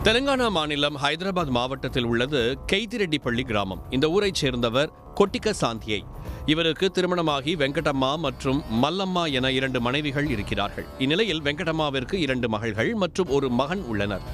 தெலுங்கானா மாநிலம் ஹைதராபாத் மாவட்டத்தில் உள்ளது கெய்திரெட்டிப்பள்ளி கிராமம். இந்த ஊரைச் சேர்ந்தவர் கொட்டிக்க சாந்தியை. இவருக்கு திருமணமாகி வெங்கடம்மா மற்றும் மல்லம்மா என 2 மனைவிகள் இருக்கிறார்கள். இந்நிலையில் வெங்கடம்மாவிற்கு 2 மகள்கள் மற்றும் ஒரு மகன் உள்ளனர்.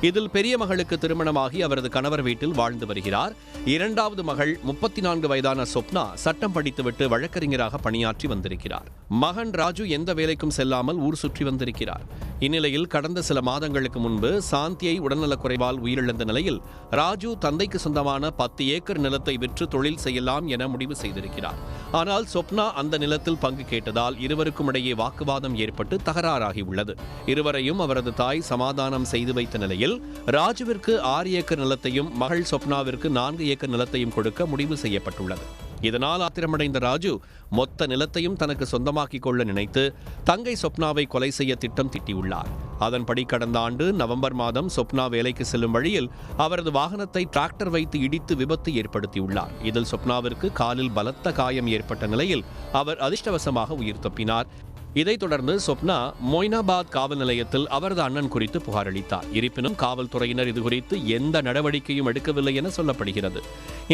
இதில் பெரிய மகளுக்கு திருமணமாகி அவரது கணவர் வீட்டில் வாழ்ந்து வருகிறார். 2வது மகள் 34 வயதான சொப்னா சட்டம் படித்துவிட்டு வழக்கறிஞராக பணியாற்றி வந்திருக்கிறார். மகன் ராஜு எந்த வேலைக்கும் செல்லாமல் ஊர் சுற்றி வந்திருக்கிறார். இந்நிலையில் கடந்த சில மாதங்களுக்கு முன்பு சாந்தியை உடல்நலக்குறைவால் உயிரிழந்த நிலையில் ராஜு தந்தைக்கு சொந்தமான 10 ஏக்கர் நிலத்தை விற்று தொழில் செய்யலாம் என முடிவு செய்திருக்கிறார். ஆனால் சொப்னா அந்த நிலத்தில் பங்கு கேட்டதால் இருவருக்கும் இடையே வாக்குவாதம் ஏற்பட்டு தகராறாகி உள்ளது. இருவரையும் அவரது தாய் சமாதானம் செய்து வைத்த நிலையில் ராஜுவிற்கு 6 ஏக்கர் நிலத்தையும் மகள் சொப்னாவிற்கு 4 ஏக்கர் நிலத்தையும் கொடுக்க முடிவு செய்யப்பட்டுள்ளது. இதனால் ஆத்திரமடைந்த ராஜு மொத்த நிலத்தையும் தனக்கு சொந்தமாக்கிக் கொள்ள நினைத்து தங்கை சொப்னாவை கொலை செய்ய திட்டம் தீட்டியுள்ளார். அதன்படி கடந்த ஆண்டு நவம்பர் மாதம் சொப்னா வேலைக்கு செல்லும் வழியில் அவரது வாகனத்தை டிராக்டர் வைத்து இடித்து விபத்து ஏற்படுத்தியுள்ளார். இதில் சொப்னாவிற்கு காலில் பலத்த காயம் ஏற்பட்ட நிலையில் அவர் அதிர்ஷ்டவசமாக உயிர் தப்பினார். இதைத் தொடர்ந்து சொப்னா மொய்னாபாத் காவல் நிலையத்தில் அவரது அண்ணன் குறித்து புகார் அளித்தார். இருப்பினும் காவல்துறையினர் இதுகுறித்து எந்த நடவடிக்கையும் எடுக்கவில்லை என சொல்லப்படுகிறது.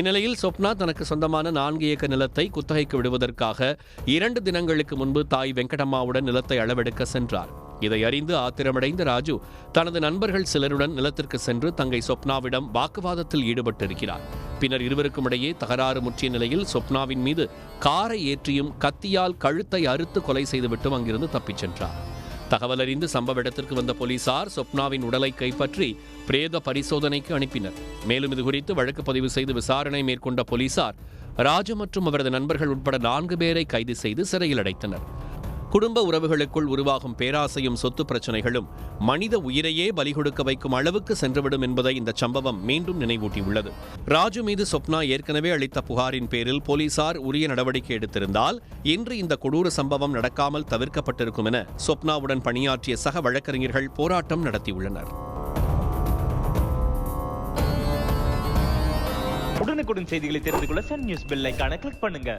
இந்நிலையில் சொப்னா தனக்கு சொந்தமான 4 ஏக்கர் நிலத்தை குத்தகைக்கு விடுவதற்காக 2 தினங்களுக்கு முன்பு தாய் வெங்கடம்மாவுடன் நிலத்தை அளவெடுக்க சென்றார். இதை அறிந்து ஆத்திரமடைந்த ராஜு தனது நண்பர்கள் சிலருடன் நிலத்திற்கு சென்று தங்கை சொப்னாவிடம் வாக்குவாதத்தில் ஈடுபட்டிருக்கிறார். பின்னர் இருவருக்கும் இடையே தகராறு முற்றிய நிலையில் சொப்னாவின் மீது காரை ஏற்றியும் கத்தியால் கழுத்தை அறுத்து கொலை செய்துவிட்டு அங்கிருந்து தப்பிச் சென்றார். தகவல் அறிந்து சம்பவ இடத்திற்கு வந்த போலீசார் சொப்னாவின் உடலை கைப்பற்றி பிரேத பரிசோதனைக்கு அனுப்பினர். மேலும் இதுகுறித்து வழக்கு பதிவு செய்து விசாரணை மேற்கொண்ட போலீசார் ராஜு மற்றும் அவரது நண்பர்கள் உட்பட 4 பேரை கைது செய்து சிறையில் அடைத்தனர். குடும்ப உறவுகளுக்குள் உருவாகும் பேராசையும் சொத்து பிரச்சனைகளும் மனித உயிரையே பலி கொடுக்க வைக்கும் அளவுக்கு சென்றுவிடும் என்பதை இந்த சம்பவம் மீண்டும் நினைவூட்டியுள்ளது. ராஜு மீது சொப்னா ஏற்கனவே அளித்த புகாரின் பேரில் போலீசார் உரிய நடவடிக்கை எடுத்திருந்தால் இன்று இந்த கொடூர சம்பவம் நடக்காமல் தவிர்க்கப்பட்டிருக்கும் என சொப்னாவுடன் பணியாற்றிய சக வழக்கறிஞர்கள் போராட்டம் நடத்தியுள்ளனர். உடனுக்குடன் செய்திகளை தெரிந்து கொள்ள சன் நியூஸ் பெல் ஐகானை கிளிக் பண்ணுங்க.